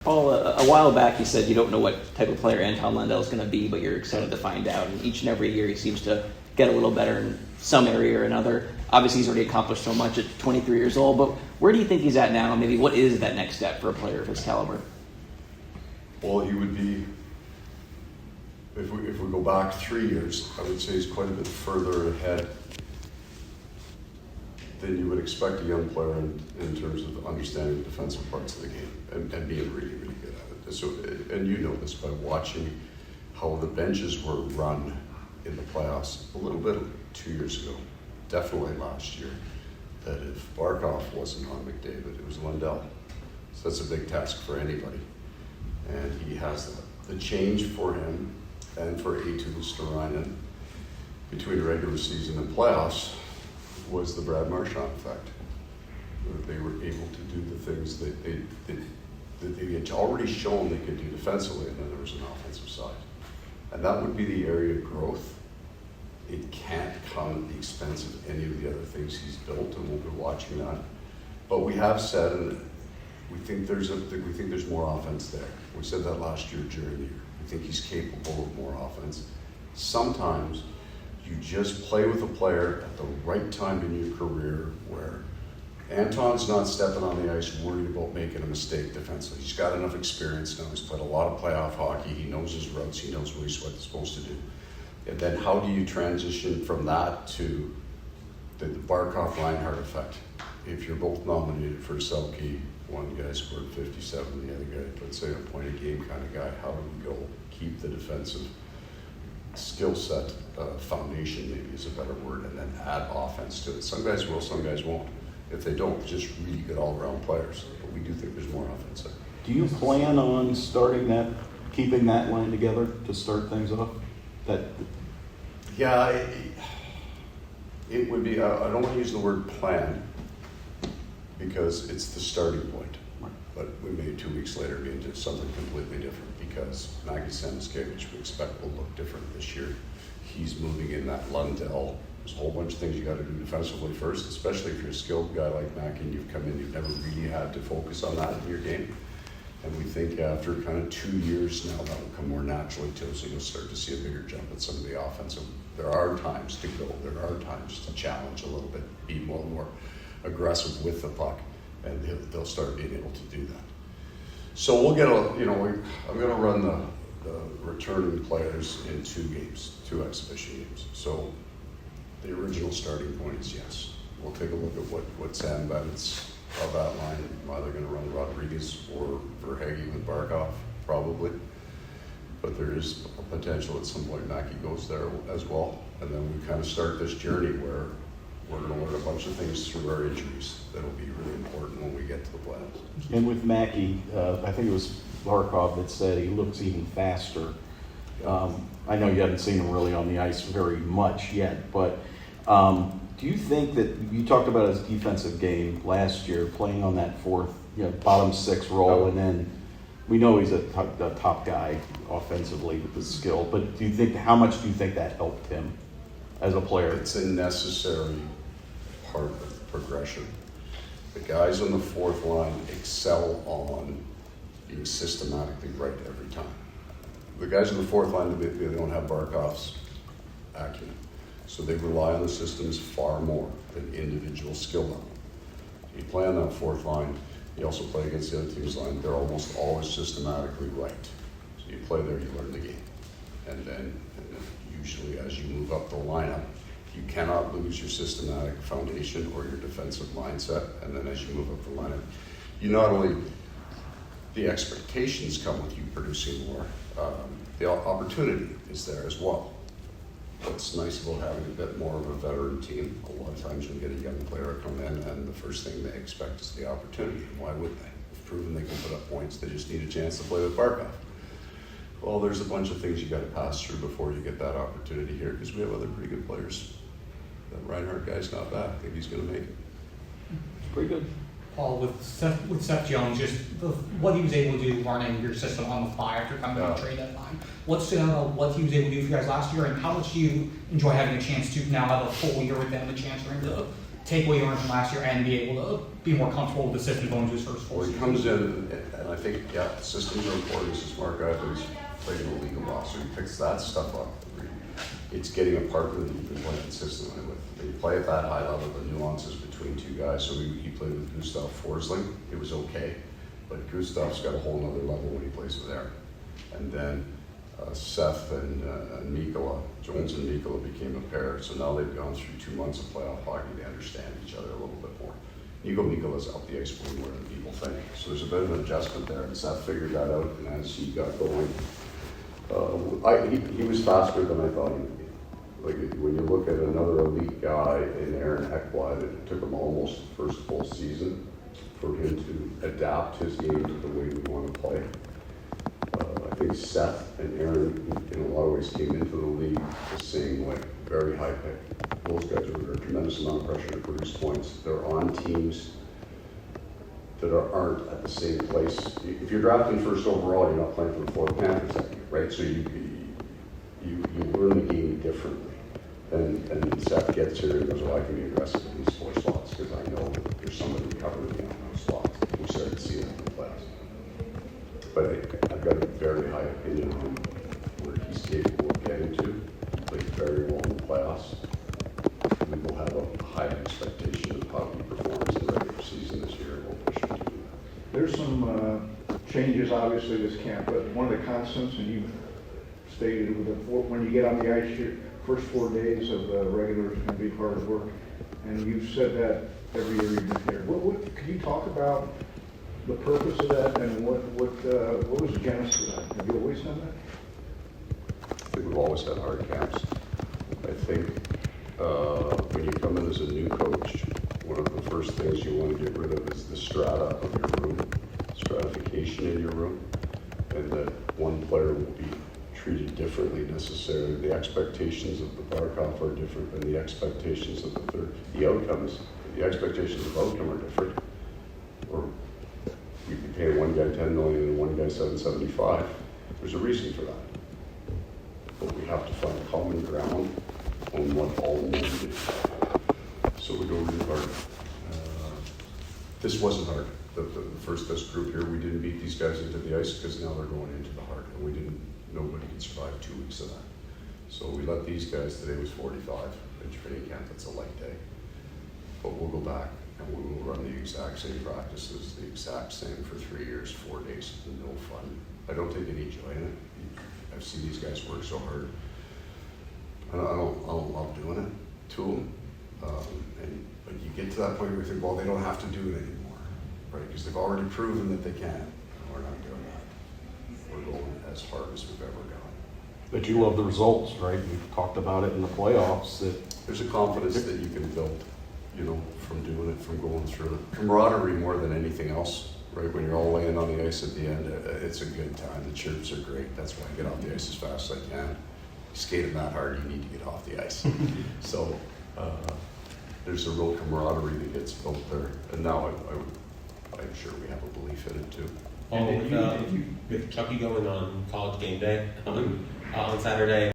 Paul, a while back you said you don't know what type of player Anton Lundell is going to be, but you're excited to find out. And each and every year he seems to get a little better in some area or another. Obviously he's already accomplished so much at 23 years old, but where do you think he's at now? And maybe what is that next step for a player of his caliber? Well, he would be, if we go back 3 years, I would say he's quite a bit further ahead than you would expect a young player in terms of understanding the defensive parts of the game and being really, really good at it. So, and you know this by watching how the benches were run in the playoffs a little bit 2 years ago, definitely last year, that if Barkov wasn't on McDavid, it was Lundell. So that's a big task for anybody. And he has that. The change for him and for Eetu Luostarinen between regular season and playoffs was the Brad Marchand effect. They were able to do the things that they had already shown they could do defensively, and then there was an offensive side. And that would be the area of growth. It can't come at the expense of any of the other things he's built, and we'll be watching that. But we have said, and we think there's more offense there. We said that last year during the year. We think he's capable of more offense. Sometimes you just play with a player at the right time in your career where Anton's not stepping on the ice worried about making a mistake defensively. He's got enough experience now. He's played a lot of playoff hockey. He knows his routes. He knows what he's supposed to do. And then how do you transition from that to the Barkov-Reinhart effect? If you're both nominated for Selke, one guy scored 57, the other guy, let's say, a point a game kind of guy, how do we go keep the defensive skill set, foundation maybe is a better word, and then add offense to it? Some guys will, some guys won't. If they don't, just really good all-around players. But we do think there's more offense there. Do you plan on keeping that line together to start things off? Yeah, it would be, I don't want to use the word plan because it's the starting point. Right. But we may 2 weeks later be into something completely different because Maggie Samuskevich, which we expect will look different this year. He's moving in that Lundell. There's a whole bunch of things you got to do defensively first, especially if you're a skilled guy like Mackey and you've come in, you've never really had to focus on that in your game. And we think after kind of 2 years now, that will come more naturally to us, so you'll start to see a bigger jump at some of the offensive. There are times to go, there are times to challenge a little bit, be more aggressive with the puck, and they'll start being able to do that. So we'll get I'm going to run the returning players in 2 games, 2 exhibition games. So the original starting point is yes. We'll take a look at what Sam Bennett's of that line, either going to run Rodriguez or Verhaeghe with Barkov, probably. But there is a potential at some point Mackey goes there as well. And then we kind of start this journey where we're going to learn a bunch of things through our injuries that'll be really important when we get to the playoffs. And with Mackey, I think it was Barkov that said he looks even faster. I know you haven't seen him really on the ice very much yet, but do you think that you talked about his defensive game last year, playing on that fourth, bottom 6 role, and then we know he's a top guy offensively with his skill, but how much do you think that helped him as a player? It's a necessary part of the progression. The guys on the fourth line excel on being systematically right every time. The guys on the fourth line, they don't have Barkov's acumen. So they rely on the systems far more than individual skill level. You play on that fourth line, you also play against the other team's line, they're almost always systematically right. So you play there, you learn the game. And then usually as you move up the lineup, you cannot lose your systematic foundation or your defensive mindset. And then as you move up the lineup, you not only, the expectations come with you producing more, the opportunity is there as well. What's nice about having a bit more of a veteran team, a lot of times you'll get a young player come in and the first thing they expect is the opportunity. And why would they? They've proven they can put up points, they just need a chance to play with Barkov. Well, there's a bunch of things you got to pass through before you get that opportunity here because we have other pretty good players. That Reinhart guy's not bad. I think he's going to make it. It's pretty good. Paul, with Sept Jones, just what he was able to do learning your system on the fly after coming to the trade deadline. What stood out about what he was able to do for you guys last year, and how much do you enjoy having a chance to now have a full year with them, a chance for him to take what he learned from last year and be able to be more comfortable with the system going to his first full Well, he season? comes in, and I think, yeah, systems are important. He's a smart guy, but he's played in the league a lot, so he picks that stuff up. It's getting a partner that you can play consistently with. When you play at that high level, the nuances between two guys. So he played with Gustav Forsling. It was okay, but Gustav's got a whole other level when he plays with Aaron. And then Sept and Mikkola, Jones and Mikkola became a pair. So now they've gone through 2 months of playoff hockey. They understand each other a little bit more. Mikkola's out the ice way more than people think. So there's a bit of an adjustment there. And Sept figured that out, and as he got going, he was faster than I thought he would be. Like when you look at another elite guy in Aaron Ekblad, it took him almost the first full season for him to adapt his game to the way we want to play. I think Sept and Aaron, in a lot of ways, came into the league the same way, very high pick. Those guys are under a tremendous amount of pressure to produce points. They're on teams that aren't at the same place. If you're drafting first overall, you're not playing for the Florida Panthers, right? So you learn the game differently. And Sept gets here and goes, well, I can be aggressive in these 4 slots because I know there's somebody covering me on those slots. We started to see that in the playoffs. But I've got a very high opinion on where he's capable of getting to. He played very well in the playoffs. We will have a high expectation of how he performs in the regular season this year, and we'll push him to do that. There's some changes, obviously, this camp, but one of the constants, and you stated with when you get on the ice, your first 4 days of the regulars are going to be hard work, and you've said that every year you've been here. Could you talk about the purpose of that, and what was the genesis of that? Have you always done that? I think we've always had hard camps. I think when you come in as a new coach, one of the first things you want to get rid of is the strata of your room, stratification in your room, and that one player will be treated differently necessarily. The expectations of the Barkov are different than the expectations of the third. The expectations of outcome are different. Or you can pay one guy $10 million and one guy $775. There's a reason for that. But we have to find common ground on what all men do. So we go really hard. This wasn't hard. The first best group here, we didn't beat these guys into the ice because now they're going into the heart, and nobody can survive 2 weeks of that. So we let these guys, today was 45 in training camp, that's a light day. But we'll go back and we will run the exact same practices, the exact same for 3 years, 4 days, no fun. I don't take any joy in it. I've seen these guys work so hard. I don't love doing it to them. But you get to that point where you think, well, they don't have to do it anymore, right? Because they've already proven that they can. We're not doing that. We're going as hard as we've ever gone. But you love the results, right? We've talked about it in the playoffs. There's a confidence that you can build, from doing it, from going through it. Camaraderie more than anything else, right? When you're all laying on the ice at the end, it's a good time. The chirps are great. That's why I get off the ice as fast as I can. Skating that hard, you need to get off the ice. So there's a real camaraderie that gets built there. And now I'm sure we have a belief in it too. With Chucky going on college game day on Saturday,